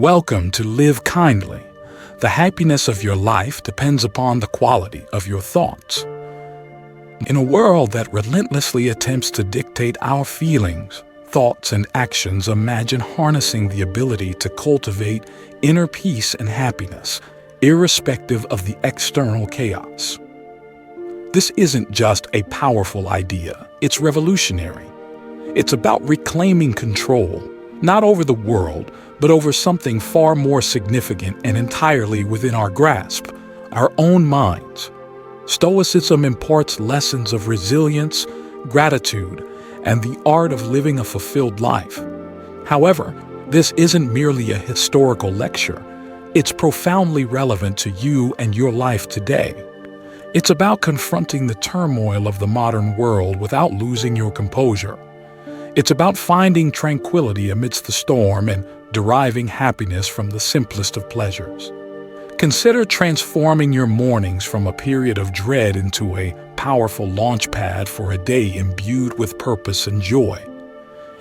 Welcome to Live Kindly. The happiness of your life depends upon the quality of your thoughts. In a world that relentlessly attempts to dictate our feelings, thoughts, and actions, imagine harnessing the ability to cultivate inner peace and happiness, irrespective of the external chaos. This isn't just a powerful idea, it's revolutionary. It's about reclaiming control, not over the world, but over something far more significant and entirely within our grasp, our own minds. Stoicism imparts lessons of resilience, gratitude, and the art of living a fulfilled life. However, this isn't merely a historical lecture. It's profoundly relevant to you and your life today. It's about confronting the turmoil of the modern world without losing your composure. It's about finding tranquility amidst the storm and deriving happiness from the simplest of pleasures. Consider transforming your mornings from a period of dread into a powerful launchpad for a day imbued with purpose and joy.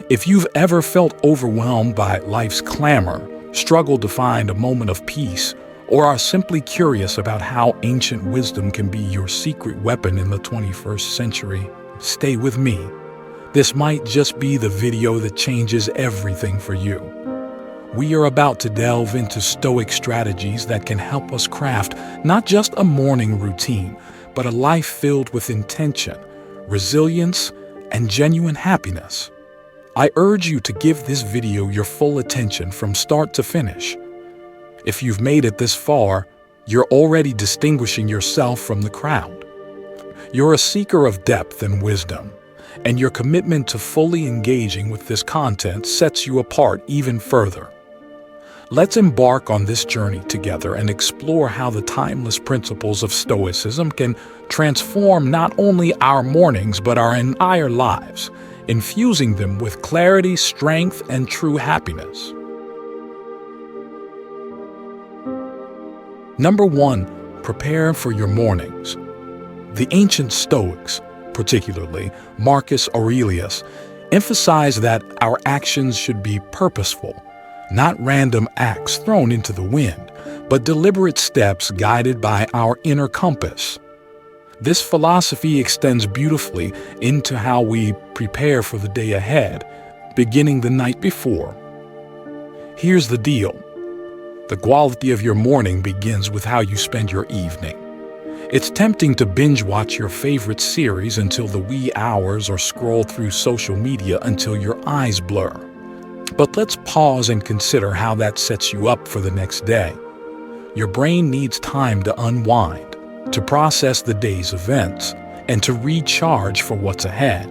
If you've ever felt overwhelmed by life's clamor, struggled to find a moment of peace, or are simply curious about how ancient wisdom can be your secret weapon in the 21st century, stay with me. This might just be the video that changes everything for you. We are about to delve into Stoic strategies that can help us craft not just a morning routine, but a life filled with intention, resilience, and genuine happiness. I urge you to give this video your full attention from start to finish. If you've made it this far, you're already distinguishing yourself from the crowd. You're a seeker of depth and wisdom, and your commitment to fully engaging with this content sets you apart even further. Let's embark on this journey together and explore how the timeless principles of Stoicism can transform not only our mornings but our entire lives, infusing them with clarity, strength, and true happiness. Number 1, prepare for your mornings. The ancient Stoics, particularly Marcus Aurelius, emphasized that our actions should be purposeful, not random acts thrown into the wind, but deliberate steps guided by our inner compass. This philosophy extends beautifully into how we prepare for the day ahead, beginning the night before. Here's the deal. The quality of your morning begins with how you spend your evening. It's tempting to binge-watch your favorite series until the wee hours or scroll through social media until your eyes blur. But let's pause and consider how that sets you up for the next day. Your brain needs time to unwind, to process the day's events, and to recharge for what's ahead.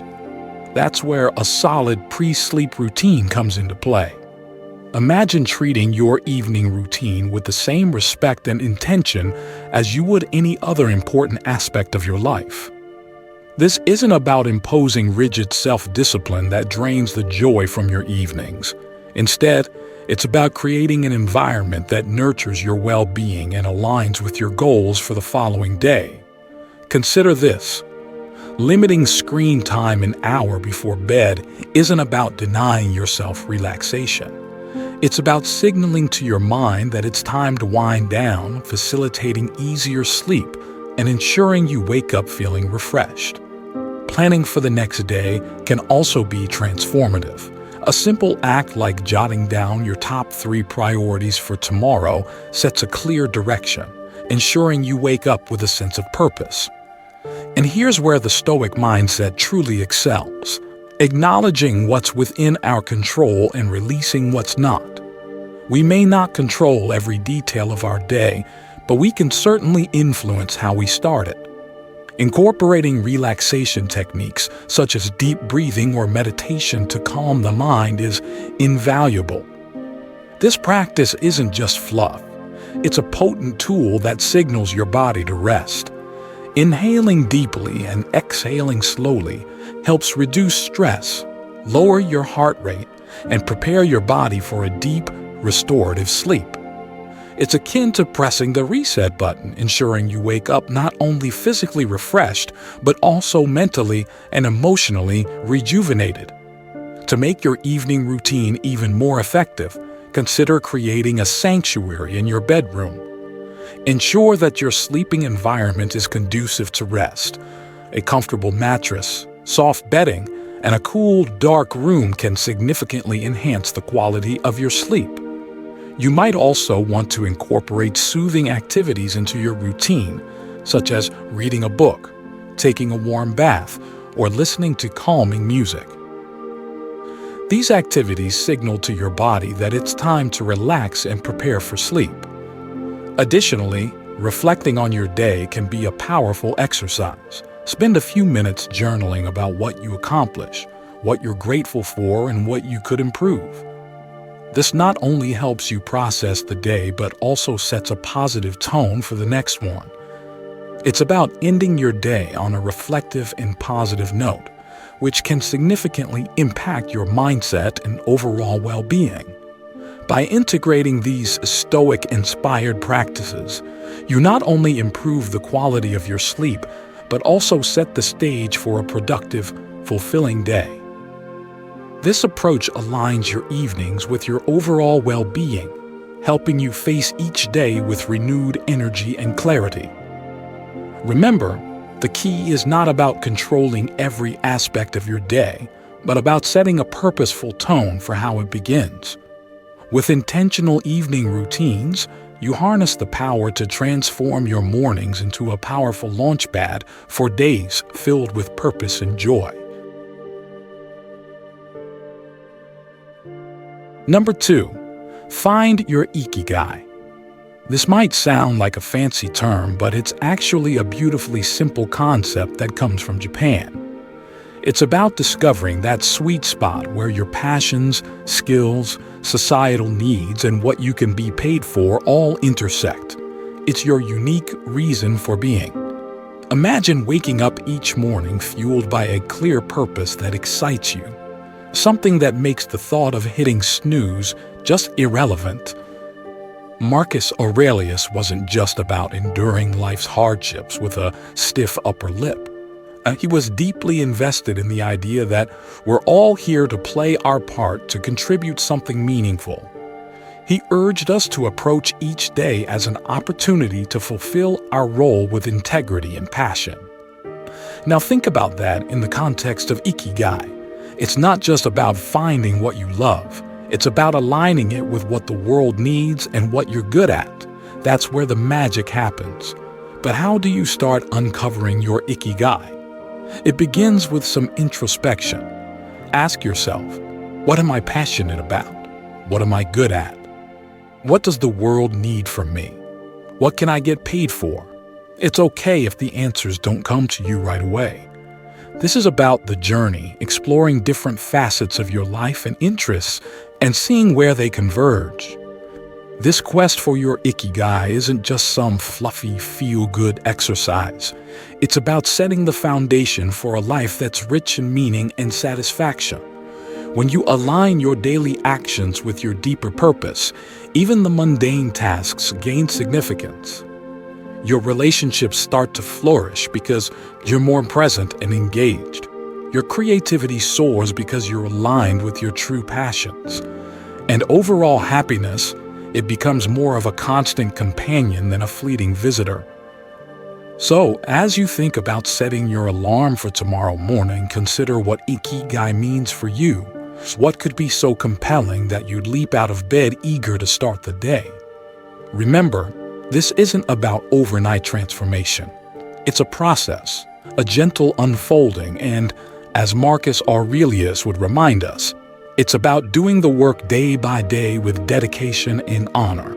That's where a solid pre-sleep routine comes into play. Imagine treating your evening routine with the same respect and intention as you would any other important aspect of your life. This isn't about imposing rigid self-discipline that drains the joy from your evenings. Instead, it's about creating an environment that nurtures your well-being and aligns with your goals for the following day. Consider this. Limiting screen time an hour before bed isn't about denying yourself relaxation. It's about signaling to your mind that it's time to wind down, facilitating easier sleep, and ensuring you wake up feeling refreshed. Planning for the next day can also be transformative. A simple act like jotting down your top 3 priorities for tomorrow sets a clear direction, ensuring you wake up with a sense of purpose. And here's where the Stoic mindset truly excels. Acknowledging what's within our control and releasing what's not. We may not control every detail of our day, but we can certainly influence how we start it. Incorporating relaxation techniques such as deep breathing or meditation to calm the mind is invaluable. This practice isn't just fluff. It's a potent tool that signals your body to rest. Inhaling deeply and exhaling slowly helps reduce stress, lower your heart rate, and prepare your body for a deep, restorative sleep. It's akin to pressing the reset button, ensuring you wake up not only physically refreshed, but also mentally and emotionally rejuvenated. To make your evening routine even more effective, Consider creating a sanctuary in your bedroom. Ensure that your sleeping environment is conducive to rest. A comfortable mattress, soft bedding, and a cool, dark room can significantly enhance the quality of your sleep. You might also want to incorporate soothing activities into your routine, such as reading a book, taking a warm bath, or listening to calming music. These activities signal to your body that it's time to relax and prepare for sleep. Additionally, reflecting on your day can be a powerful exercise. Spend a few minutes journaling about what you accomplished, what you're grateful for, and what you could improve. This not only helps you process the day, but also sets a positive tone for the next one. It's about ending your day on a reflective and positive note, which can significantly impact your mindset and overall well-being. By integrating these Stoic-inspired practices, you not only improve the quality of your sleep, but also set the stage for a productive, fulfilling day. This approach aligns your evenings with your overall well-being, helping you face each day with renewed energy and clarity. Remember, the key is not about controlling every aspect of your day, but about setting a purposeful tone for how it begins. With intentional evening routines, you harness the power to transform your mornings into a powerful launchpad for days filled with purpose and joy. Number 2, find your Ikigai. This might sound like a fancy term, but it's actually a beautifully simple concept that comes from Japan. It's about discovering that sweet spot where your passions, skills, societal needs, and what you can be paid for all intersect. It's your unique reason for being. Imagine waking up each morning fueled by a clear purpose that excites you, something that makes the thought of hitting snooze just irrelevant. Marcus Aurelius wasn't just about enduring life's hardships with a stiff upper lip. He was deeply invested in the idea that we're all here to play our part to contribute something meaningful. He urged us to approach each day as an opportunity to fulfill our role with integrity and passion. Now think about that in the context of Ikigai. It's not just about finding what you love. It's about aligning it with what the world needs and what you're good at. That's where the magic happens. But how do you start uncovering your Ikigai? It begins with some introspection. Ask yourself, what am I passionate about? What am I good at? What does the world need from me? What can I get paid for? It's okay if the answers don't come to you right away. This is about the journey, exploring different facets of your life and interests, and seeing where they converge. This quest for your Ikigai isn't just some fluffy, feel-good exercise. It's about setting the foundation for a life that's rich in meaning and satisfaction. When you align your daily actions with your deeper purpose, even the mundane tasks gain significance. Your relationships start to flourish because you're more present and engaged. Your creativity soars because you're aligned with your true passions. And overall happiness, it becomes more of a constant companion than a fleeting visitor. So, as you think about setting your alarm for tomorrow morning, consider what Ikigai means for you. What could be so compelling that you'd leap out of bed eager to start the day? Remember, this isn't about overnight transformation. It's a process, a gentle unfolding, and, as Marcus Aurelius would remind us, it's about doing the work day by day with dedication and honor.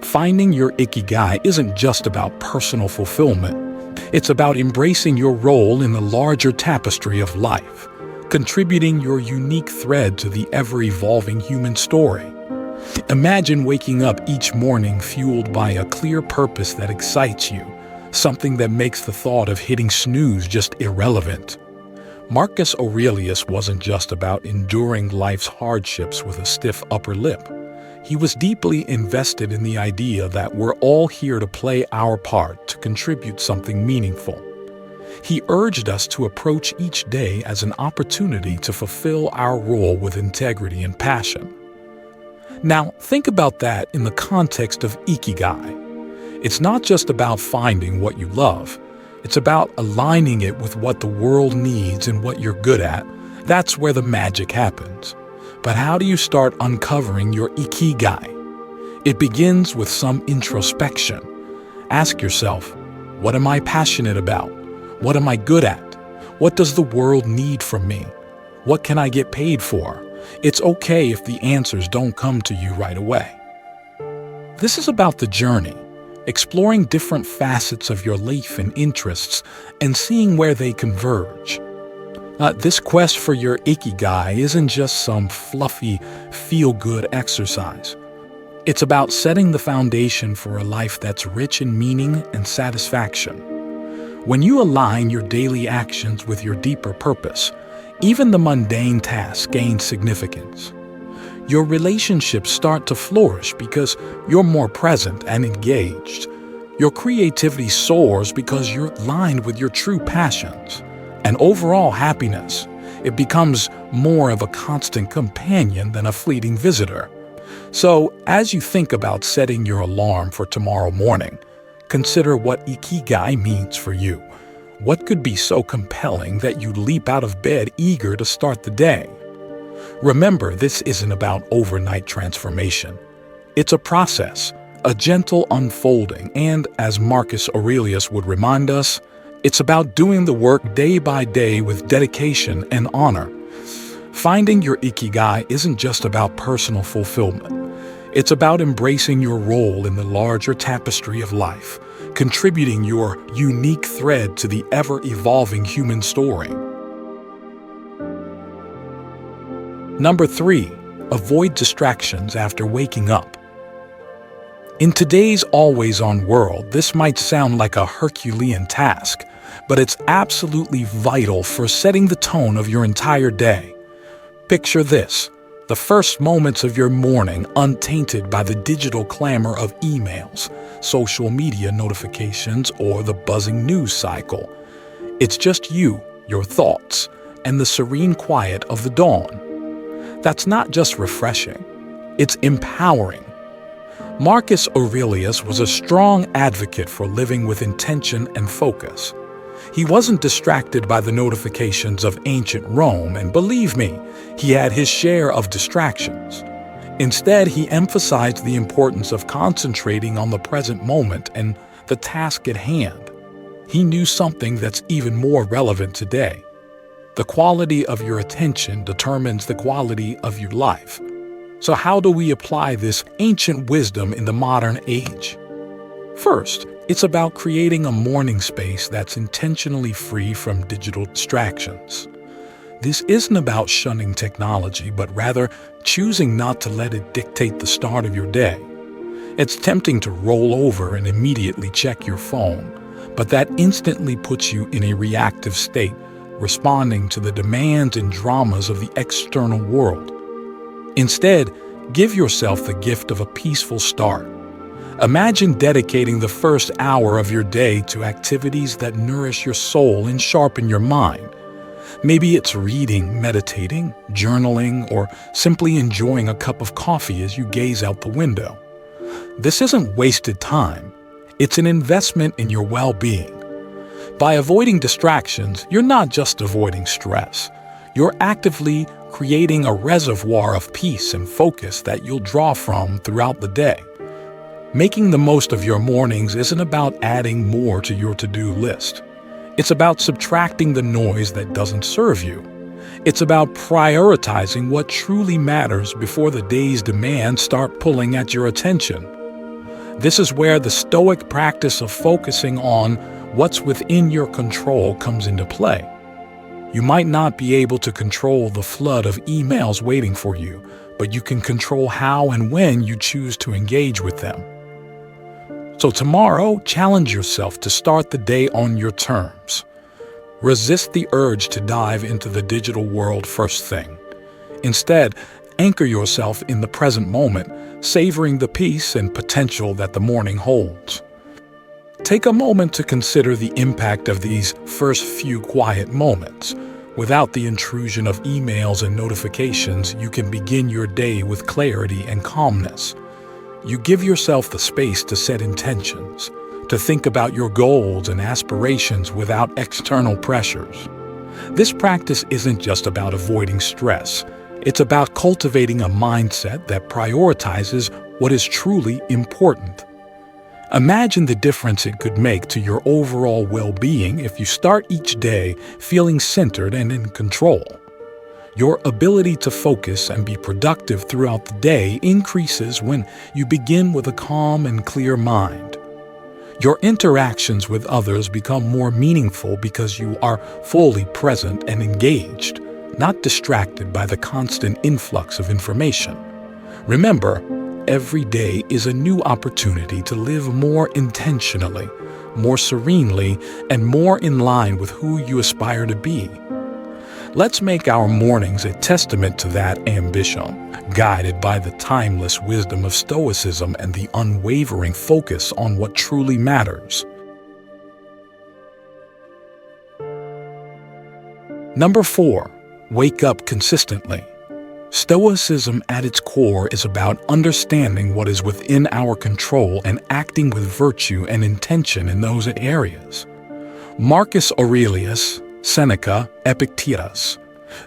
Finding your Ikigai isn't just about personal fulfillment. It's about embracing your role in the larger tapestry of life, contributing your unique thread to the ever-evolving human story. Imagine waking up each morning fueled by a clear purpose that excites you, something that makes the thought of hitting snooze just irrelevant. Marcus Aurelius wasn't just about enduring life's hardships with a stiff upper lip. He was deeply invested in the idea that we're all here to play our part to contribute something meaningful. He urged us to approach each day as an opportunity to fulfill our role with integrity and passion. Now, think about that in the context of Ikigai. It's not just about finding what you love. It's about aligning it with what the world needs and what you're good at. That's where the magic happens. But how do you start uncovering your Ikigai? It begins with some introspection. Ask yourself, what am I passionate about? What am I good at? What does the world need from me? What can I get paid for? It's okay if the answers don't come to you right away. This is about the journey, exploring different facets of your life and interests and seeing where they converge. This quest for your Ikigai isn't just some fluffy, feel-good exercise. It's about setting the foundation for a life that's rich in meaning and satisfaction. When you align your daily actions with your deeper purpose, even the mundane tasks gain significance. Your relationships start to flourish because you're more present and engaged. Your creativity soars because you're aligned with your true passions. And overall happiness, it becomes more of a constant companion than a fleeting visitor. So, as you think about setting your alarm for tomorrow morning, consider what Ikigai means for you. What could be so compelling that you leap out of bed eager to start the day? Remember, this isn't about overnight transformation. It's a process, a gentle unfolding, and as Marcus Aurelius would remind us, it's about doing the work day by day with dedication and honor. Finding your Ikigai isn't just about personal fulfillment. It's about embracing your role in the larger tapestry of life, contributing your unique thread to the ever-evolving human story. Number 3, avoid distractions after waking up. In today's always-on world, this might sound like a Herculean task, but it's absolutely vital for setting the tone of your entire day. Picture this: the first moments of your morning untainted by the digital clamor of emails, social media notifications, or the buzzing news cycle. It's just you, your thoughts, and the serene quiet of the dawn. That's not just refreshing, it's empowering. Marcus Aurelius was a strong advocate for living with intention and focus. He wasn't distracted by the notifications of ancient Rome, and believe me, he had his share of distractions. Instead, he emphasized the importance of concentrating on the present moment and the task at hand. He knew something that's even more relevant today. The quality of your attention determines the quality of your life. So how do we apply this ancient wisdom in the modern age? First, it's about creating a morning space that's intentionally free from digital distractions. This isn't about shunning technology, but rather choosing not to let it dictate the start of your day. It's tempting to roll over and immediately check your phone, but that instantly puts you in a reactive state, responding to the demands and dramas of the external world. Instead, give yourself the gift of a peaceful start. Imagine dedicating the first hour of your day to activities that nourish your soul and sharpen your mind. Maybe it's reading, meditating, journaling, or simply enjoying a cup of coffee as you gaze out the window. This isn't wasted time. It's an investment in your well-being. By avoiding distractions, you're not just avoiding stress. You're actively creating a reservoir of peace and focus that you'll draw from throughout the day. Making the most of your mornings isn't about adding more to your to-do list. It's about subtracting the noise that doesn't serve you. It's about prioritizing what truly matters before the day's demands start pulling at your attention. This is where the Stoic practice of focusing on what's within your control comes into play. You might not be able to control the flood of emails waiting for you, but you can control how and when you choose to engage with them. So tomorrow, challenge yourself to start the day on your terms. Resist the urge to dive into the digital world first thing. Instead, anchor yourself in the present moment, savoring the peace and potential that the morning holds. Take a moment to consider the impact of these first few quiet moments. Without the intrusion of emails and notifications, you can begin your day with clarity and calmness. You give yourself the space to set intentions, to think about your goals and aspirations without external pressures. This practice isn't just about avoiding stress. It's about cultivating a mindset that prioritizes what is truly important. Imagine the difference it could make to your overall well-being if you start each day feeling centered and in control. Your ability to focus and be productive throughout the day increases when you begin with a calm and clear mind. Your interactions with others become more meaningful because you are fully present and engaged, not distracted by the constant influx of information. Remember, every day is a new opportunity to live more intentionally, more serenely, and more in line with who you aspire to be. Let's make our mornings a testament to that ambition, guided by the timeless wisdom of Stoicism and the unwavering focus on what truly matters. Number 4. Wake up consistently. Stoicism at its core is about understanding what is within our control and acting with virtue and intention in those areas. Marcus Aurelius, Seneca, Epictetus.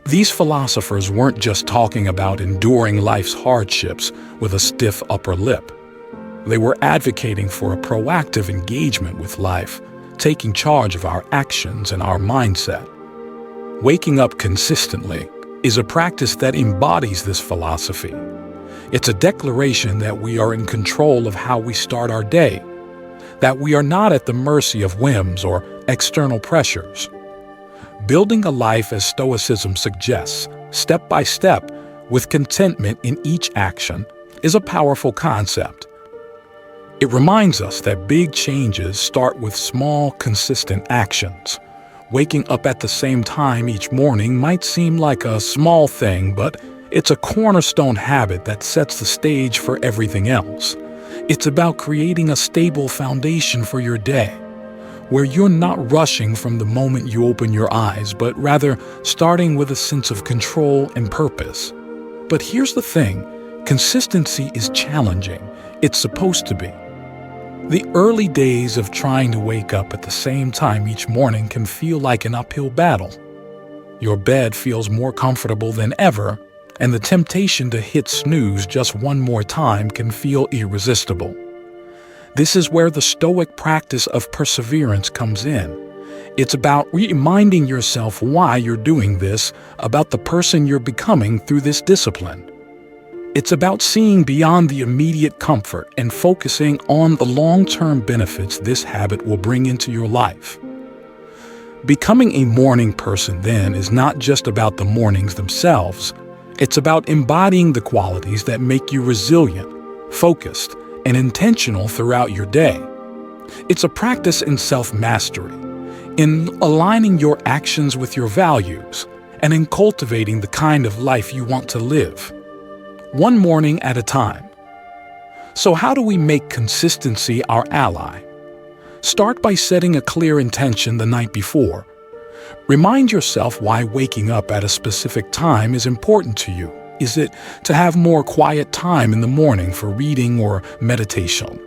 These philosophers weren't just talking about enduring life's hardships with a stiff upper lip. They were advocating for a proactive engagement with life, taking charge of our actions and our mindset. Waking up consistently is a practice that embodies this philosophy. It's a declaration that we are in control of how we start our day, that we are not at the mercy of whims or external pressures. Building a life as Stoicism suggests, step by step, with contentment in each action, is a powerful concept. It reminds us that big changes start with small, consistent actions. Waking up at the same time each morning might seem like a small thing, but it's a cornerstone habit that sets the stage for everything else. It's about creating a stable foundation for your day, where you're not rushing from the moment you open your eyes, but rather starting with a sense of control and purpose. But here's the thing, consistency is challenging. It's supposed to be. The early days of trying to wake up at the same time each morning can feel like an uphill battle. Your bed feels more comfortable than ever, and the temptation to hit snooze just one more time can feel irresistible. This is where the Stoic practice of perseverance comes in. It's about reminding yourself why you're doing this, about the person you're becoming through this discipline. It's about seeing beyond the immediate comfort and focusing on the long-term benefits this habit will bring into your life. Becoming a morning person, then, is not just about the mornings themselves. It's about embodying the qualities that make you resilient, focused, and intentional throughout your day. It's a practice in self-mastery, in aligning your actions with your values, and in cultivating the kind of life you want to live. One morning at a time. So how do we make consistency our ally? Start by setting a clear intention the night before. Remind yourself why waking up at a specific time is important to you. Is it to have more quiet time in the morning for reading or meditation?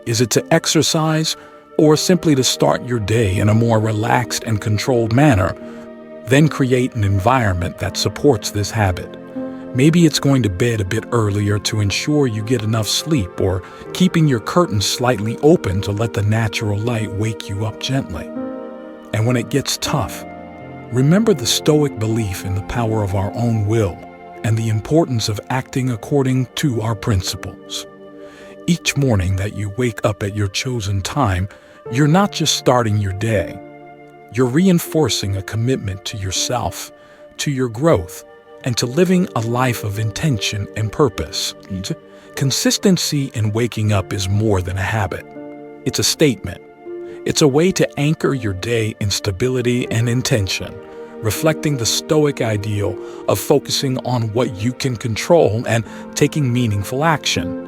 Is it to exercise, or simply to start your day in a more relaxed and controlled manner? Then create an environment that supports this habit. Maybe it's going to bed a bit earlier to ensure you get enough sleep, or keeping your curtains slightly open to let the natural light wake you up gently. And when it gets tough, remember the Stoic belief in the power of our own will and the importance of acting according to our principles. Each morning that you wake up at your chosen time, you're not just starting your day. You're reinforcing a commitment to yourself, to your growth, and to living a life of intention and purpose. Consistency in waking up is more than a habit. It's a statement. It's a way to anchor your day in stability and intention, reflecting the Stoic ideal of focusing on what you can control and taking meaningful action.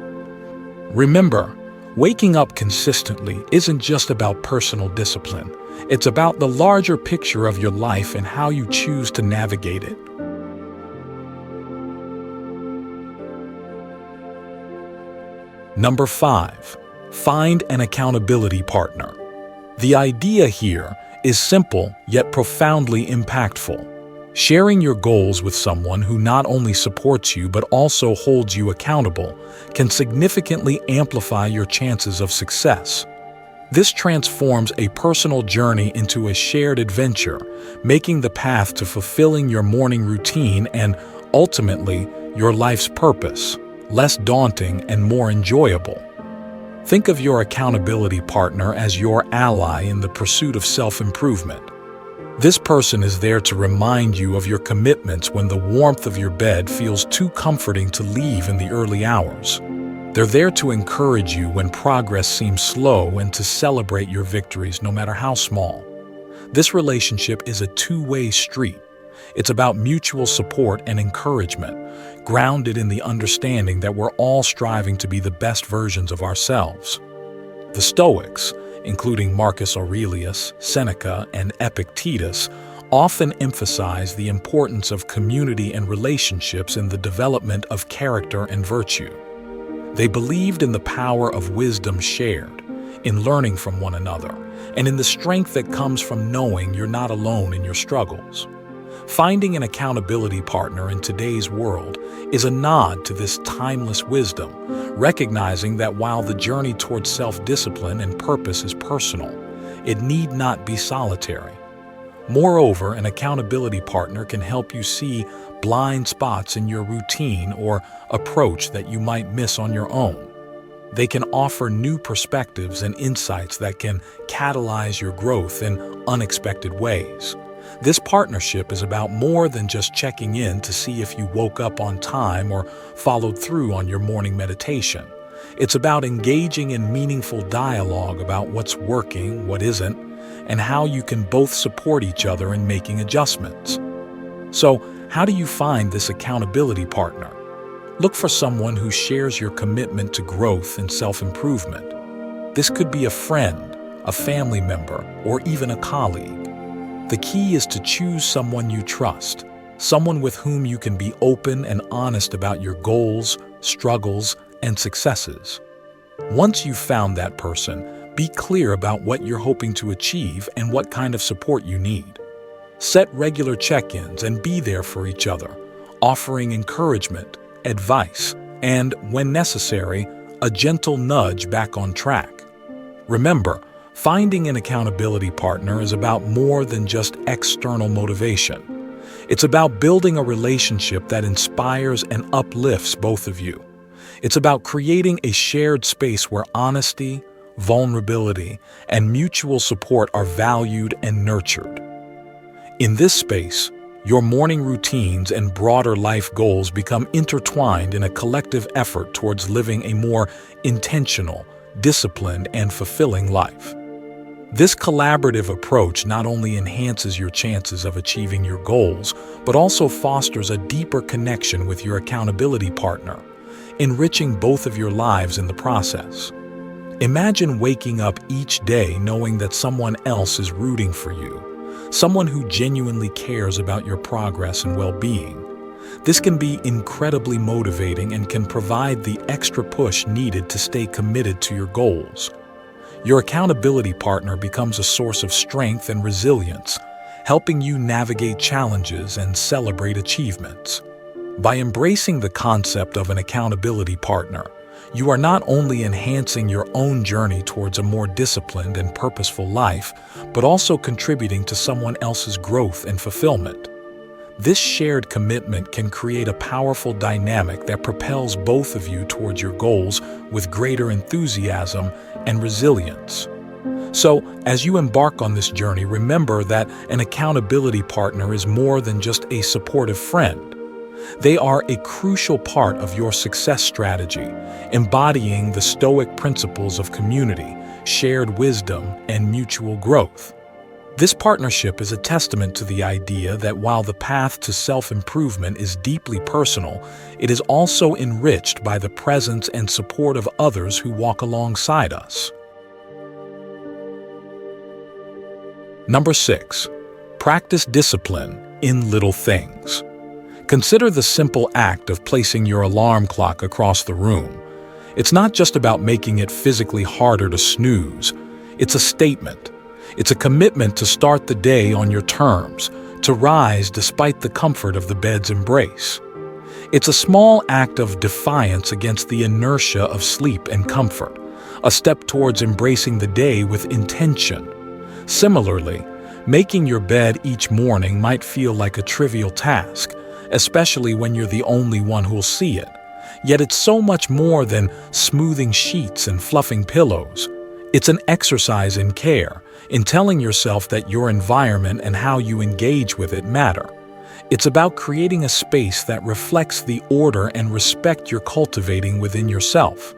Remember, Waking up consistently isn't just about personal discipline. It's about the larger picture of your life and how you choose to navigate it. Number 5. Find an accountability partner. The idea here is simple yet profoundly impactful. Sharing your goals with someone who not only supports you but also holds you accountable can significantly amplify your chances of success. This transforms a personal journey into a shared adventure, making the path to fulfilling your morning routine and, ultimately, your life's purpose less daunting and more enjoyable. Think of your accountability partner as your ally in the pursuit of self-improvement. This person is there to remind you of your commitments when the warmth of your bed feels too comforting to leave in the early hours. They're there to encourage you when progress seems slow and to celebrate your victories no matter how small. This relationship is a two-way street. It's about mutual support and encouragement, grounded in the understanding that we're all striving to be the best versions of ourselves. The Stoics, including Marcus Aurelius, Seneca, and Epictetus, often emphasize the importance of community and relationships in the development of character and virtue. They believed in the power of wisdom shared, in learning from one another, and in the strength that comes from knowing you're not alone in your struggles. Finding an accountability partner in today's world is a nod to this timeless wisdom, recognizing that while the journey towards self-discipline and purpose is personal, it need not be solitary. Moreover, an accountability partner can help you see blind spots in your routine or approach that you might miss on your own. They can offer new perspectives and insights that can catalyze your growth in unexpected ways. This partnership is about more than just checking in to see if you woke up on time or followed through on your morning meditation. It's about engaging in meaningful dialogue about what's working, what isn't, and how you can both support each other in making adjustments. So, how do you find this accountability partner? Look for someone who shares your commitment to growth and self-improvement. This could be a friend, a family member, or even a colleague. The key is to choose someone you trust, someone with whom you can be open and honest about your goals, struggles, and successes. Once you've found that person, be clear about what you're hoping to achieve and what kind of support you need. Set regular check-ins and be there for each other, offering encouragement, advice, and, when necessary, a gentle nudge back on track. Remember, finding an accountability partner is about more than just external motivation. It's about building a relationship that inspires and uplifts both of you. It's about creating a shared space where honesty, vulnerability, and mutual support are valued and nurtured. In this space, your morning routines and broader life goals become intertwined in a collective effort towards living a more intentional, disciplined, and fulfilling life. This collaborative approach not only enhances your chances of achieving your goals, but also fosters a deeper connection with your accountability partner, enriching both of your lives in the process. Imagine waking up each day knowing that someone else is rooting for you, someone who genuinely cares about your progress and well-being. This can be incredibly motivating and can provide the extra push needed to stay committed to your goals. Your accountability partner becomes a source of strength and resilience, helping you navigate challenges and celebrate achievements. By embracing the concept of an accountability partner, you are not only enhancing your own journey towards a more disciplined and purposeful life, but also contributing to someone else's growth and fulfillment. This shared commitment can create a powerful dynamic that propels both of you towards your goals with greater enthusiasm and resilience. So, as you embark on this journey, remember that an accountability partner is more than just a supportive friend. They are a crucial part of your success strategy, embodying the Stoic principles of community, shared wisdom, and mutual growth. This partnership is a testament to the idea that while the path to self-improvement is deeply personal, it is also enriched by the presence and support of others who walk alongside us. Number 6. Practice discipline in little things. Consider the simple act of placing your alarm clock across the room. It's not just about making it physically harder to snooze. It's a statement. It's a commitment to start the day on your terms, to rise despite the comfort of the bed's embrace. It's a small act of defiance against the inertia of sleep and comfort, a step towards embracing the day with intention. Similarly, making your bed each morning might feel like a trivial task, especially when you're the only one who'll see it. Yet it's so much more than smoothing sheets and fluffing pillows. It's an exercise in care, in telling yourself that your environment and how you engage with it matter. It's about creating a space that reflects the order and respect you're cultivating within yourself.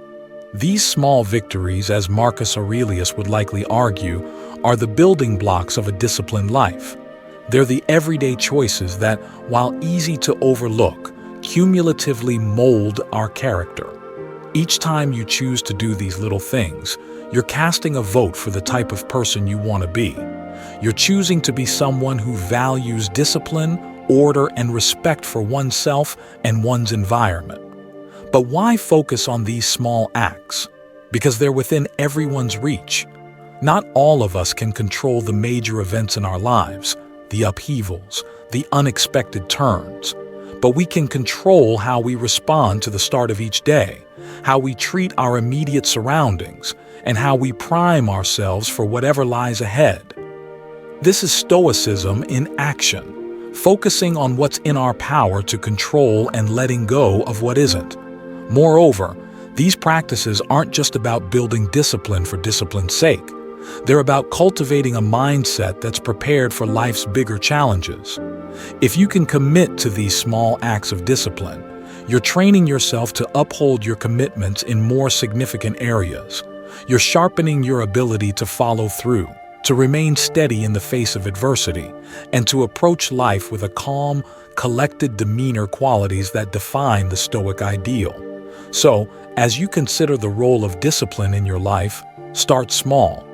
These small victories, as Marcus Aurelius would likely argue, are the building blocks of a disciplined life. They're the everyday choices that, while easy to overlook, cumulatively mold our character. Each time you choose to do these little things, you're casting a vote for the type of person you want to be. You're choosing to be someone who values discipline, order, and respect for oneself and one's environment. But why focus on these small acts? Because they're within everyone's reach. Not all of us can control the major events in our lives, the upheavals, the unexpected turns. But we can control how we respond to the start of each day, how we treat our immediate surroundings, and how we prime ourselves for whatever lies ahead. This is Stoicism in action, focusing on what's in our power to control and letting go of what isn't. Moreover, these practices aren't just about building discipline for discipline's sake. They're about cultivating a mindset that's prepared for life's bigger challenges. If you can commit to these small acts of discipline, you're training yourself to uphold your commitments in more significant areas. You're sharpening your ability to follow through, to remain steady in the face of adversity, and to approach life with a calm, collected demeanor qualities that define the Stoic ideal. So, as you consider the role of discipline in your life, start small.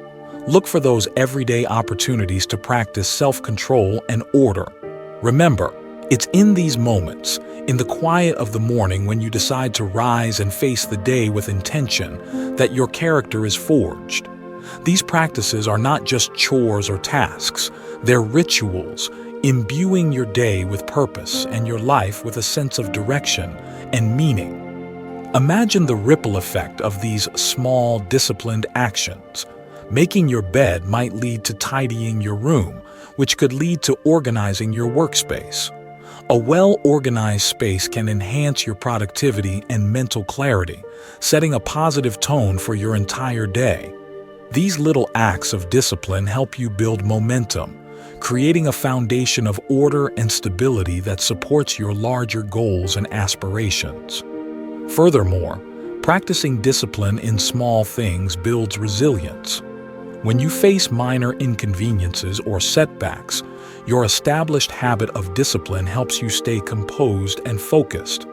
Look for those everyday opportunities to practice self-control and order. Remember, it's in these moments, in the quiet of the morning when you decide to rise and face the day with intention, that your character is forged. These practices are not just chores or tasks, they're rituals, imbuing your day with purpose and your life with a sense of direction and meaning. Imagine the ripple effect of these small, disciplined actions. Making your bed might lead to tidying your room, which could lead to organizing your workspace. A well-organized space can enhance your productivity and mental clarity, setting a positive tone for your entire day. These little acts of discipline help you build momentum, creating a foundation of order and stability that supports your larger goals and aspirations. Furthermore, practicing discipline in small things builds resilience. When you face minor inconveniences or setbacks, your established habit of discipline helps you stay composed and focused.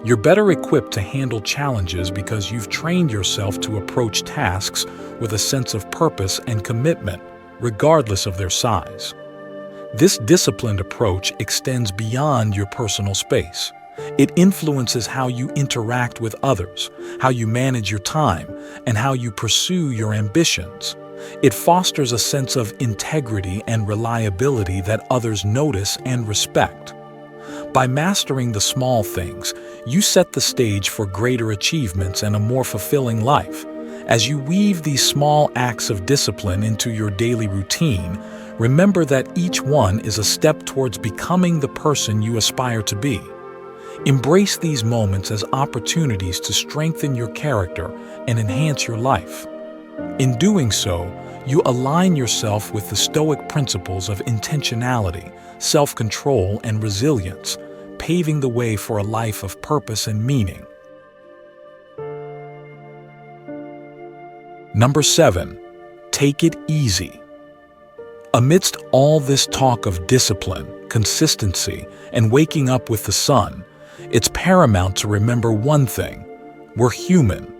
You're better equipped to handle challenges because you've trained yourself to approach tasks with a sense of purpose and commitment, regardless of their size. This disciplined approach extends beyond your personal space. It influences how you interact with others, how you manage your time, and how you pursue your ambitions. It fosters a sense of integrity and reliability that others notice and respect. By mastering the small things, you set the stage for greater achievements and a more fulfilling life. As you weave these small acts of discipline into your daily routine, remember that each one is a step towards becoming the person you aspire to be. Embrace these moments as opportunities to strengthen your character and enhance your life. In doing so, you align yourself with the Stoic principles of intentionality, self-control, and resilience, paving the way for a life of purpose and meaning. Number 7. Take it easy. Amidst all this talk of discipline, consistency, and waking up with the sun, it's paramount to remember one thing: we're human.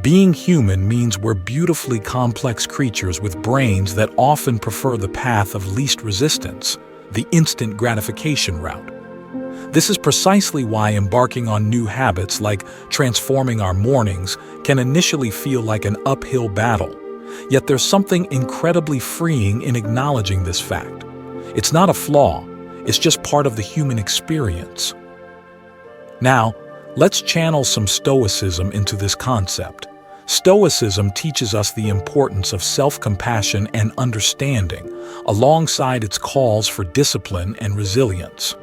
Being human means we're beautifully complex creatures with brains that often prefer the path of least resistance, the instant gratification route. This is precisely why embarking on new habits like transforming our mornings can initially feel like an uphill battle. Yet there's something incredibly freeing in acknowledging this fact. It's not a flaw, it's just part of the human experience. Now, let's channel some Stoicism into this concept. Stoicism teaches us the importance of self-compassion and understanding, alongside its calls for discipline and resilience.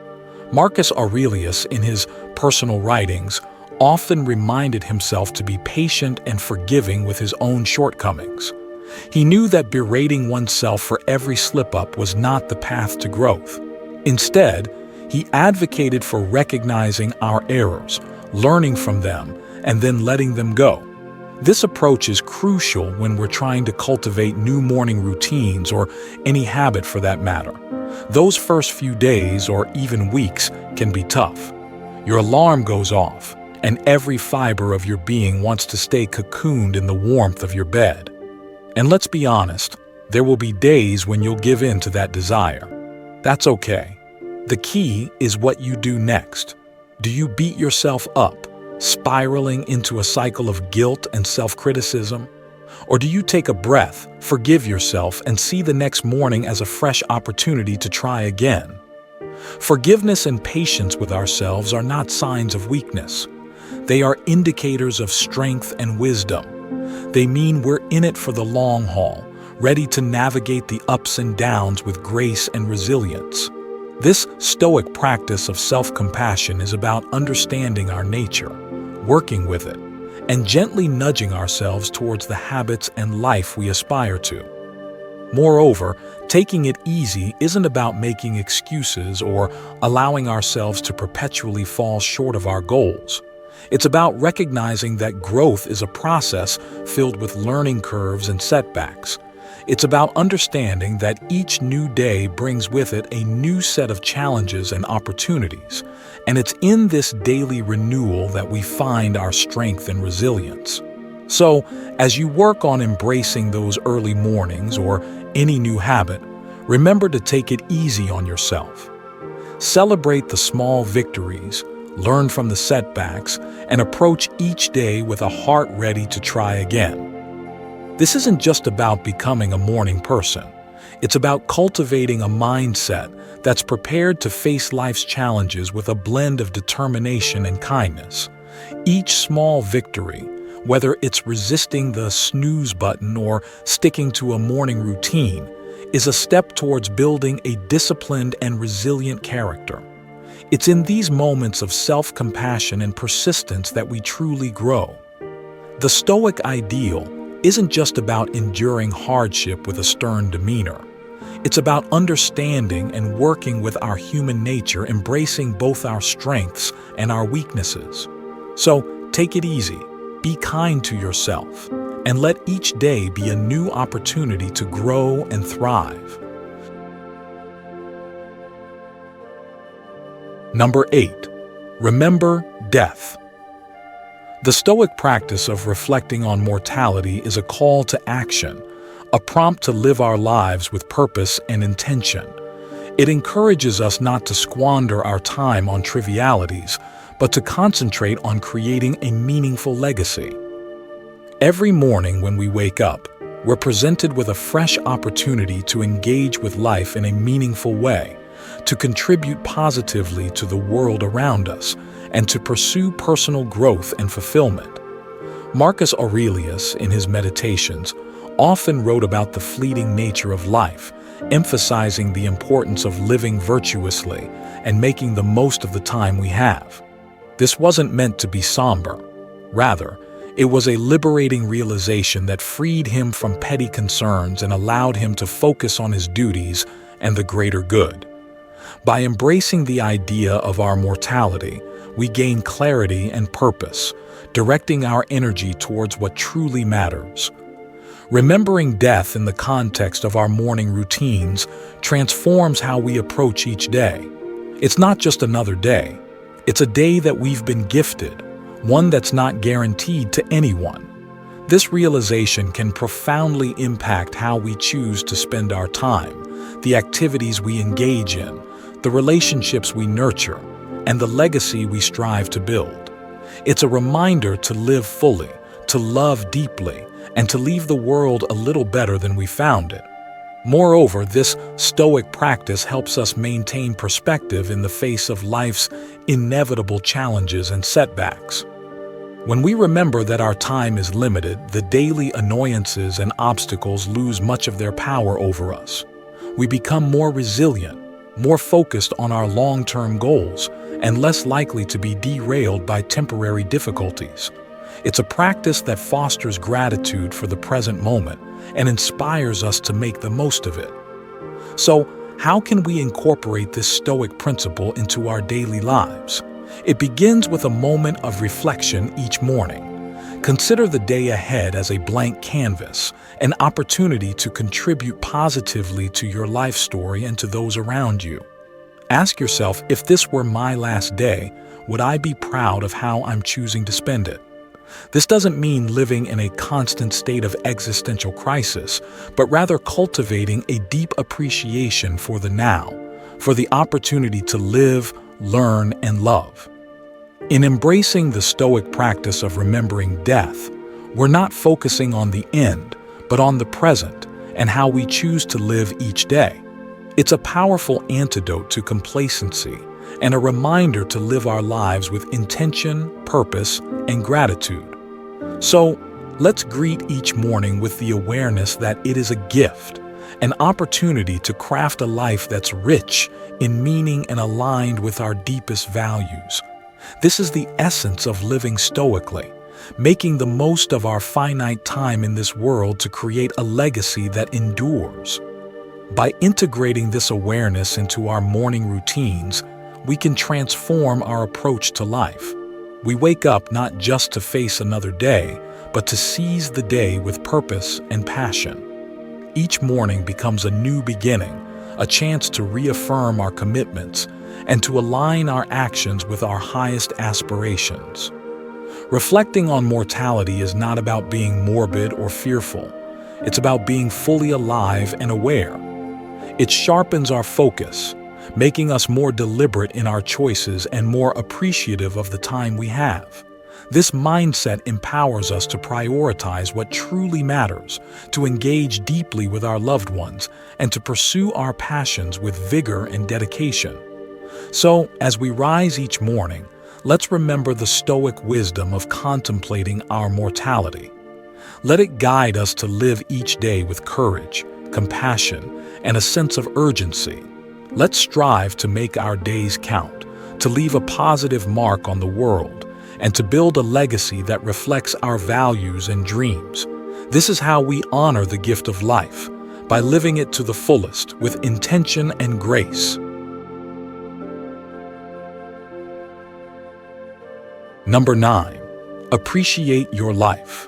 Marcus Aurelius, in his personal writings, often reminded himself to be patient and forgiving with his own shortcomings. He knew that berating oneself for every slip-up was not the path to growth. Instead, he advocated for recognizing our errors, learning from them, and then letting them go. This approach is crucial when we're trying to cultivate new morning routines or any habit for that matter. Those first few days or even weeks can be tough. Your alarm goes off, and every fiber of your being wants to stay cocooned in the warmth of your bed. And let's be honest, there will be days when you'll give in to that desire. That's okay. The key is what you do next. Do you beat yourself up, spiraling into a cycle of guilt and self-criticism? Or do you take a breath, forgive yourself, and see the next morning as a fresh opportunity to try again? Forgiveness and patience with ourselves are not signs of weakness. They are indicators of strength and wisdom. They mean we're in it for the long haul, ready to navigate the ups and downs with grace and resilience. This Stoic practice of self-compassion is about understanding our nature, working with it, and gently nudging ourselves towards the habits and life we aspire to. Moreover, taking it easy isn't about making excuses or allowing ourselves to perpetually fall short of our goals. It's about recognizing that growth is a process filled with learning curves and setbacks. It's about understanding that each new day brings with it a new set of challenges and opportunities, and it's in this daily renewal that we find our strength and resilience. So, as you work on embracing those early mornings or any new habit, remember to take it easy on yourself. Celebrate the small victories, learn from the setbacks, and approach each day with a heart ready to try again. This isn't just about becoming a morning person. It's about cultivating a mindset that's prepared to face life's challenges with a blend of determination and kindness. Each small victory, whether it's resisting the snooze button or sticking to a morning routine, is a step towards building a disciplined and resilient character. It's in these moments of self-compassion and persistence that we truly grow. The Stoic ideal isn't just about enduring hardship with a stern demeanor. It's about understanding and working with our human nature, embracing both our strengths and our weaknesses. So, take it easy, be kind to yourself, and let each day be a new opportunity to grow and thrive. Number 8. Remember death. The Stoic practice of reflecting on mortality is a call to action, a prompt to live our lives with purpose and intention. It encourages us not to squander our time on trivialities, but to concentrate on creating a meaningful legacy. Every morning when we wake up, we're presented with a fresh opportunity to engage with life in a meaningful way, to contribute positively to the world around us, and to pursue personal growth and fulfillment. Marcus Aurelius, in his Meditations, often wrote about the fleeting nature of life, emphasizing the importance of living virtuously and making the most of the time we have. This wasn't meant to be somber. Rather, it was a liberating realization that freed him from petty concerns and allowed him to focus on his duties and the greater good. By embracing the idea of our mortality, we gain clarity and purpose, directing our energy towards what truly matters. Remembering death in the context of our morning routines transforms how we approach each day. It's not just another day. It's a day that we've been gifted, one that's not guaranteed to anyone. This realization can profoundly impact how we choose to spend our time, the activities we engage in, the relationships we nurture, and the legacy we strive to build. It's a reminder to live fully, to love deeply, and to leave the world a little better than we found it. Moreover, this Stoic practice helps us maintain perspective in the face of life's inevitable challenges and setbacks. When we remember that our time is limited, the daily annoyances and obstacles lose much of their power over us. We become more resilient, more focused on our long-term goals, and less likely to be derailed by temporary difficulties. It's a practice that fosters gratitude for the present moment and inspires us to make the most of it. So, how can we incorporate this Stoic principle into our daily lives? It begins with a moment of reflection each morning. Consider the day ahead as a blank canvas, an opportunity to contribute positively to your life story and to those around you. Ask yourself, if this were my last day, would I be proud of how I'm choosing to spend it? This doesn't mean living in a constant state of existential crisis, but rather cultivating a deep appreciation for the now, for the opportunity to live, learn, and love. In embracing the Stoic practice of remembering death, we're not focusing on the end, but on the present and how we choose to live each day. It's a powerful antidote to complacency and a reminder to live our lives with intention, purpose, and gratitude. So, let's greet each morning with the awareness that it is a gift, an opportunity to craft a life that's rich in meaning and aligned with our deepest values. This is the essence of living stoically, making the most of our finite time in this world to create a legacy that endures. By integrating this awareness into our morning routines, we can transform our approach to life. We wake up not just to face another day, but to seize the day with purpose and passion. Each morning becomes a new beginning, a chance to reaffirm our commitments and to align our actions with our highest aspirations. Reflecting on mortality is not about being morbid or fearful. It's about being fully alive and aware. It sharpens our focus, making us more deliberate in our choices and more appreciative of the time we have. This mindset empowers us to prioritize what truly matters, to engage deeply with our loved ones, and to pursue our passions with vigor and dedication. So, as we rise each morning, let's remember the Stoic wisdom of contemplating our mortality. Let it guide us to live each day with courage, compassion, and a sense of urgency. Let's strive to make our days count, to leave a positive mark on the world, and to build a legacy that reflects our values and dreams. This is how we honor the gift of life, by living it to the fullest with intention and grace. Number 9. Appreciate your life.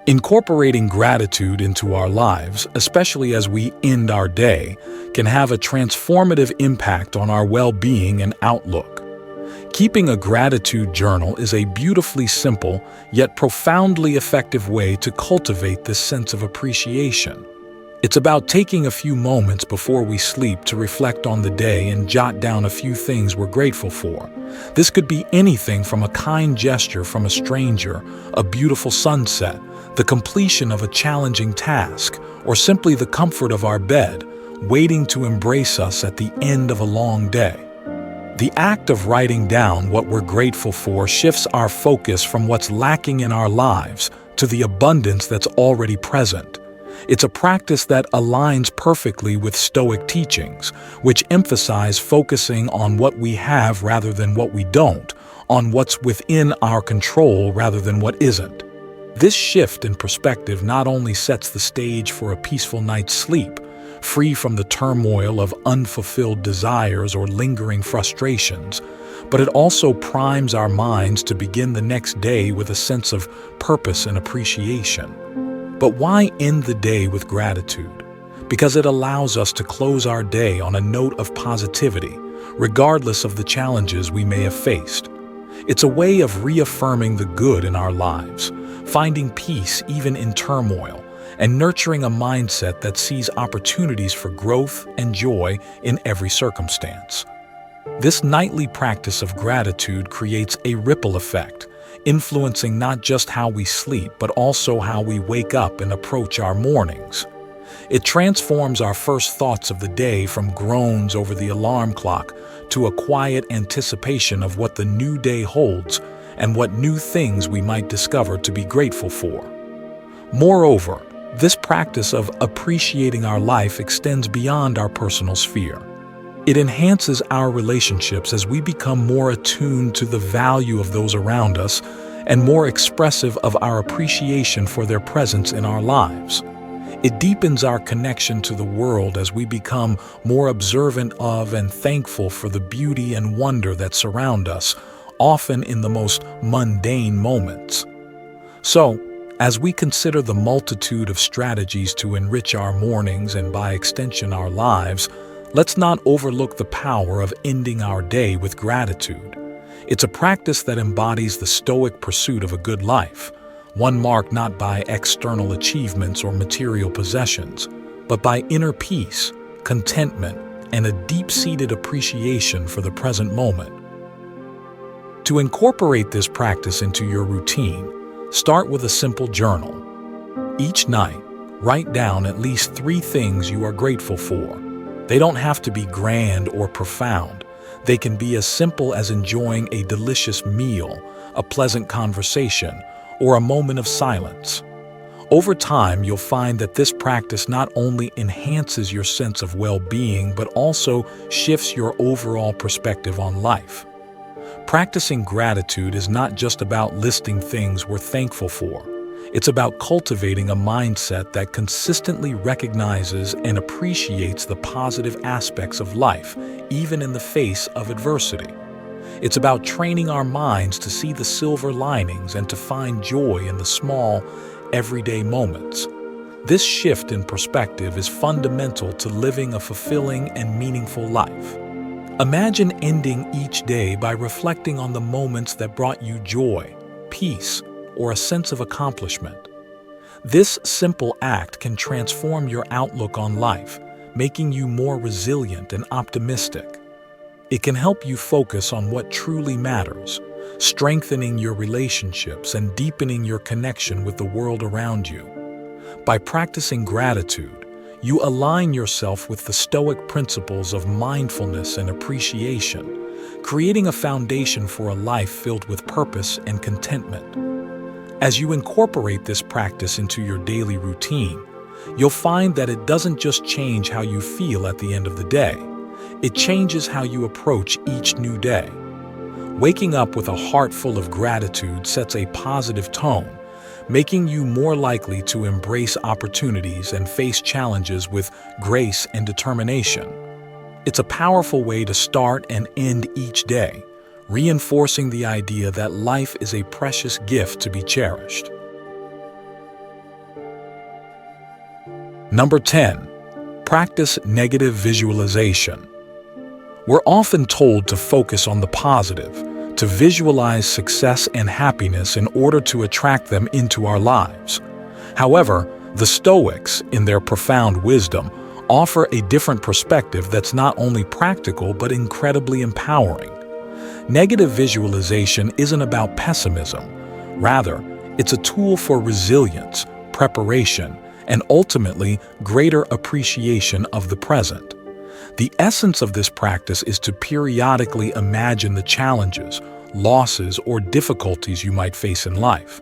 Incorporating gratitude into our lives, especially as we end our day, can have a transformative impact on our well-being and outlook. Keeping a gratitude journal is a beautifully simple, yet profoundly effective way to cultivate this sense of appreciation. It's about taking a few moments before we sleep to reflect on the day and jot down a few things we're grateful for. This could be anything from a kind gesture from a stranger, a beautiful sunset, the completion of a challenging task, or simply the comfort of our bed, waiting to embrace us at the end of a long day. The act of writing down what we're grateful for shifts our focus from what's lacking in our lives to the abundance that's already present. It's a practice that aligns perfectly with Stoic teachings, which emphasize focusing on what we have rather than what we don't, on what's within our control rather than what isn't. This shift in perspective not only sets the stage for a peaceful night's sleep, free from the turmoil of unfulfilled desires or lingering frustrations, but it also primes our minds to begin the next day with a sense of purpose and appreciation. But why end the day with gratitude? Because it allows us to close our day on a note of positivity, regardless of the challenges we may have faced. It's a way of reaffirming the good in our lives, finding peace even in turmoil, and nurturing a mindset that sees opportunities for growth and joy in every circumstance. This nightly practice of gratitude creates a ripple effect, influencing not just how we sleep, but also how we wake up and approach our mornings. It transforms our first thoughts of the day from groans over the alarm clock to a quiet anticipation of what the new day holds and what new things we might discover to be grateful for. Moreover, this practice of appreciating our life extends beyond our personal sphere. It enhances our relationships as we become more attuned to the value of those around us and more expressive of our appreciation for their presence in our lives. It deepens our connection to the world as we become more observant of and thankful for the beauty and wonder that surround us, often in the most mundane moments. So, as we consider the multitude of strategies to enrich our mornings and by extension our lives, let's not overlook the power of ending our day with gratitude. It's a practice that embodies the Stoic pursuit of a good life, one marked not by external achievements or material possessions, but by inner peace, contentment, and a deep-seated appreciation for the present moment. To incorporate this practice into your routine, start with a simple journal. Each night, write down at least 3 things you are grateful for. They don't have to be grand or profound. They can be as simple as enjoying a delicious meal, a pleasant conversation, or a moment of silence. Over time, you'll find that this practice not only enhances your sense of well-being, but also shifts your overall perspective on life. Practicing gratitude is not just about listing things we're thankful for. It's about cultivating a mindset that consistently recognizes and appreciates the positive aspects of life, even in the face of adversity. It's about training our minds to see the silver linings and to find joy in the small, everyday moments. This shift in perspective is fundamental to living a fulfilling and meaningful life. Imagine ending each day by reflecting on the moments that brought you joy, peace, or a sense of accomplishment. This simple act can transform your outlook on life, making you more resilient and optimistic. It can help you focus on what truly matters, strengthening your relationships and deepening your connection with the world around you. By practicing gratitude, you align yourself with the Stoic principles of mindfulness and appreciation, creating a foundation for a life filled with purpose and contentment. As you incorporate this practice into your daily routine, you'll find that it doesn't just change how you feel at the end of the day. It changes how you approach each new day. Waking up with a heart full of gratitude sets a positive tone, making you more likely to embrace opportunities and face challenges with grace and determination. It's a powerful way to start and end each day, reinforcing the idea that life is a precious gift to be cherished. Number 10. Practice negative visualization. We're often told to focus on the positive, to visualize success and happiness in order to attract them into our lives. However, the Stoics, in their profound wisdom, offer a different perspective that's not only practical but incredibly empowering. Negative visualization isn't about pessimism. Rather, it's a tool for resilience, preparation, and ultimately greater appreciation of the present. The essence of this practice is to periodically imagine the challenges, losses, or difficulties you might face in life.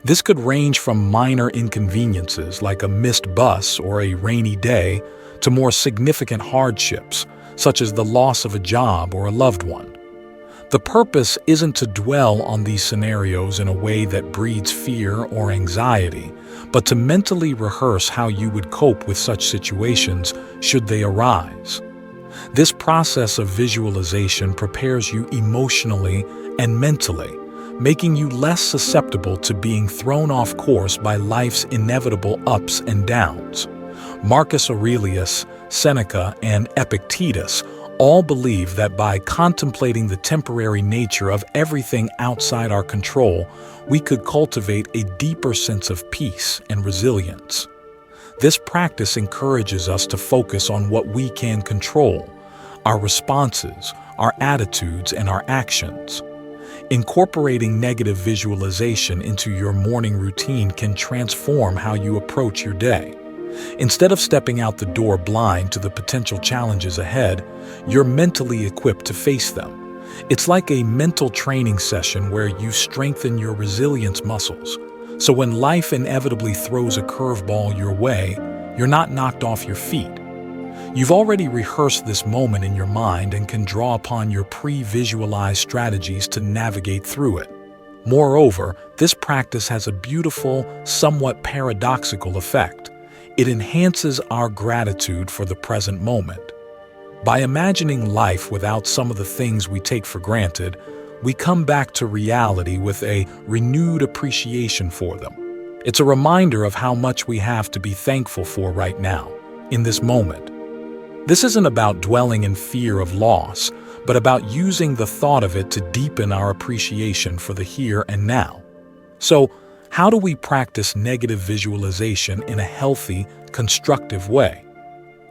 This could range from minor inconveniences like a missed bus or a rainy day to more significant hardships, such as the loss of a job or a loved one. The purpose isn't to dwell on these scenarios in a way that breeds fear or anxiety, but to mentally rehearse how you would cope with such situations should they arise. This process of visualization prepares you emotionally and mentally, making you less susceptible to being thrown off course by life's inevitable ups and downs. Marcus Aurelius, Seneca, and Epictetus all believe that by contemplating the temporary nature of everything outside our control, we could cultivate a deeper sense of peace and resilience. This practice encourages us to focus on what we can control: our responses, our attitudes, and our actions. Incorporating negative visualization into your morning routine can transform how you approach your day. Instead of stepping out the door blind to the potential challenges ahead, you're mentally equipped to face them. It's like a mental training session where you strengthen your resilience muscles. So when life inevitably throws a curveball your way, you're not knocked off your feet. You've already rehearsed this moment in your mind and can draw upon your pre-visualized strategies to navigate through it. Moreover, this practice has a beautiful, somewhat paradoxical effect. It enhances our gratitude for the present moment. By imagining life without some of the things we take for granted, we come back to reality with a renewed appreciation for them. It's a reminder of how much we have to be thankful for right now, in this moment. This isn't about dwelling in fear of loss, but about using the thought of it to deepen our appreciation for the here and now. So, how do we practice negative visualization in a healthy, constructive way?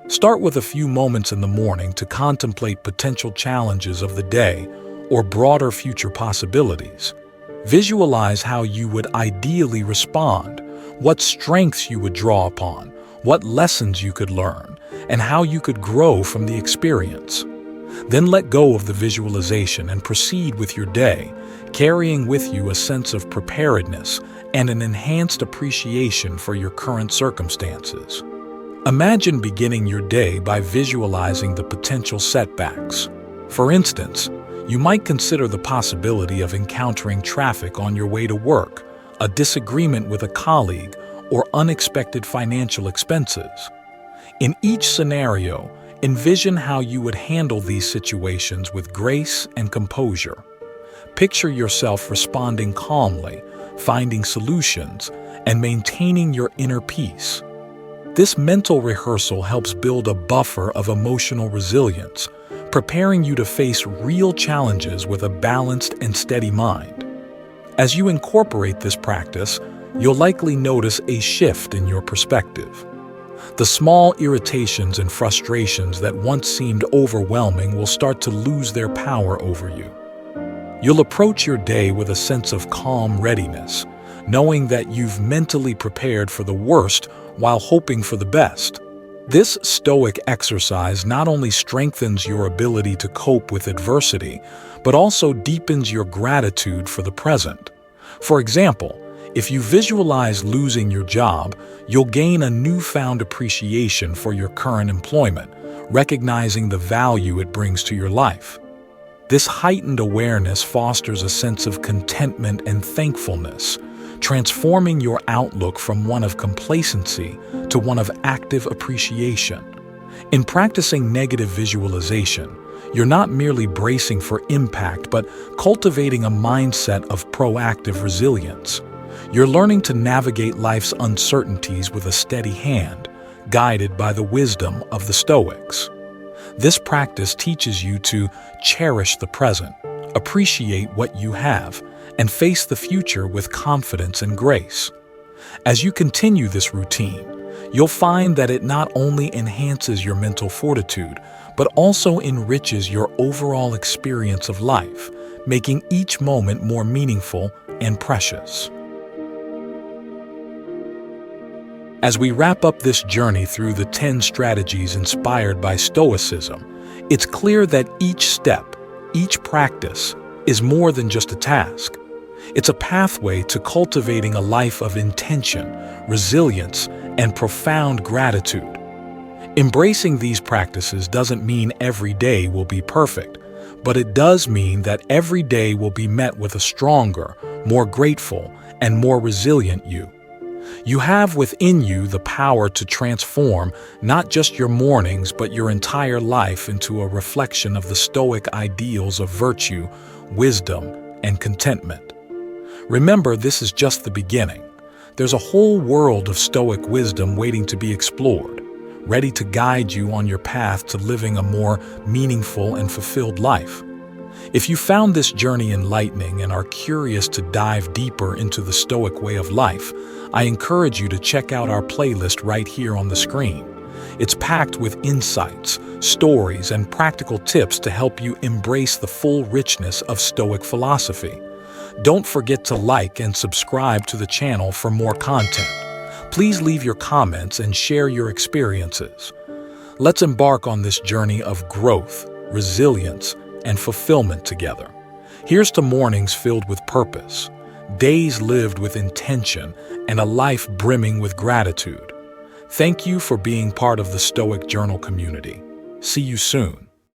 Start with a few moments in the morning to contemplate potential challenges of the day or broader future possibilities. Visualize how you would ideally respond, what strengths you would draw upon, what lessons you could learn, and how you could grow from the experience. Then let go of the visualization and proceed with your day, carrying with you a sense of preparedness and an enhanced appreciation for your current circumstances. Imagine beginning your day by visualizing the potential setbacks. For instance, you might consider the possibility of encountering traffic on your way to work, a disagreement with a colleague, or unexpected financial expenses. In each scenario, envision how you would handle these situations with grace and composure. Picture yourself responding calmly, finding solutions, and maintaining your inner peace. This mental rehearsal helps build a buffer of emotional resilience, preparing you to face real challenges with a balanced and steady mind. As you incorporate this practice, you'll likely notice a shift in your perspective. The small irritations and frustrations that once seemed overwhelming will start to lose their power over you. You'll approach your day with a sense of calm readiness, knowing that you've mentally prepared for the worst while hoping for the best. This Stoic exercise not only strengthens your ability to cope with adversity, but also deepens your gratitude for the present. For example, if you visualize losing your job, you'll gain a newfound appreciation for your current employment, recognizing the value it brings to your life. This heightened awareness fosters a sense of contentment and thankfulness, transforming your outlook from one of complacency to one of active appreciation. In practicing negative visualization, you're not merely bracing for impact, but cultivating a mindset of proactive resilience. You're learning to navigate life's uncertainties with a steady hand, guided by the wisdom of the Stoics. This practice teaches you to cherish the present, appreciate what you have, and face the future with confidence and grace. As you continue this routine, you'll find that it not only enhances your mental fortitude, but also enriches your overall experience of life, making each moment more meaningful and precious. As we wrap up this journey through the 10 strategies inspired by Stoicism, it's clear that each step, each practice, is more than just a task. It's a pathway to cultivating a life of intention, resilience, and profound gratitude. Embracing these practices doesn't mean every day will be perfect, but it does mean that every day will be met with a stronger, more grateful, and more resilient you. You have within you the power to transform not just your mornings but your entire life into a reflection of the Stoic ideals of virtue, wisdom, and contentment. Remember, this is just the beginning. There's a whole world of Stoic wisdom waiting to be explored, ready to guide you on your path to living a more meaningful and fulfilled life. If you found this journey enlightening and are curious to dive deeper into the Stoic way of life, I encourage you to check out our playlist right here on the screen. It's packed with insights, stories, and practical tips to help you embrace the full richness of Stoic philosophy. Don't forget to like and subscribe to the channel for more content. Please leave your comments and share your experiences. Let's embark on this journey of growth, resilience, and fulfillment together. Here's to mornings filled with purpose, days lived with intention, and a life brimming with gratitude. Thank you for being part of the Stoic Journal community. See you soon.